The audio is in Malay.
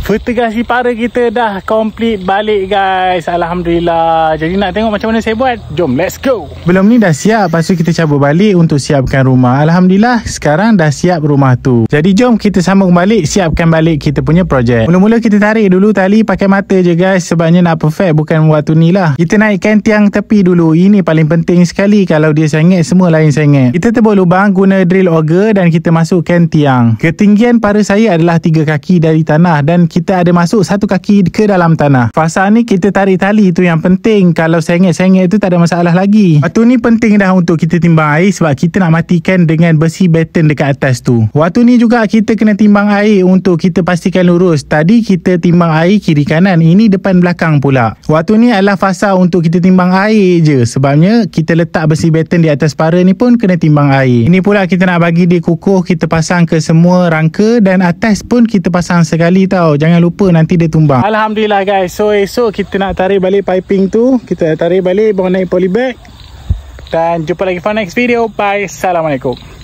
Vertigasi para kita dah complete balik guys. Alhamdulillah. Jadi nak tengok macam mana saya buat, jom let's go. Belum ni dah siap, lepas tu kita cabut balik untuk siapkan rumah. Alhamdulillah sekarang dah siap rumah tu. Jadi jom kita sambung balik, siapkan balik kita punya projek. Mula-mula kita tarik dulu tali pakai mata je guys, sebabnya nak perfect bukan waktu ni lah. Kita naikkan tiang tepi dulu. Ini paling penting sekali, kalau dia sengit semua lain sengit. Kita tebuk lubang guna drill auger dan kita masukkan tiang. Ketinggian para saya adalah 3 kaki dari tanah dan kita ada masuk 1 kaki ke dalam tanah. Fasa ni kita tarik tali tu yang penting. Kalau sengit-sengit tu tak ada masalah lagi. Waktu ni penting dah untuk kita timbang air sebab kita nak matikan dengan besi batten dekat atas tu. Waktu ni juga kita kena timbang air untuk kita pastikan lurus. Tadi kita timbang air kiri kanan, ini depan belakang pula. Waktu ni adalah fasa untuk kita timbang air je, sebabnya kita letak besi batten di atas para ni pun kena timbang air. Ini pula kita nak bagi dia kukuh, kita pasang ke semua rangka dan atas pun kita pasang sekali tau. Jangan lupa nanti dia tumbang. Alhamdulillah guys. So esok kita nak tarik balik piping tu. Kita tarik balik bawa naik polybag. Dan jumpa lagi for next video. Bye. Assalamualaikum.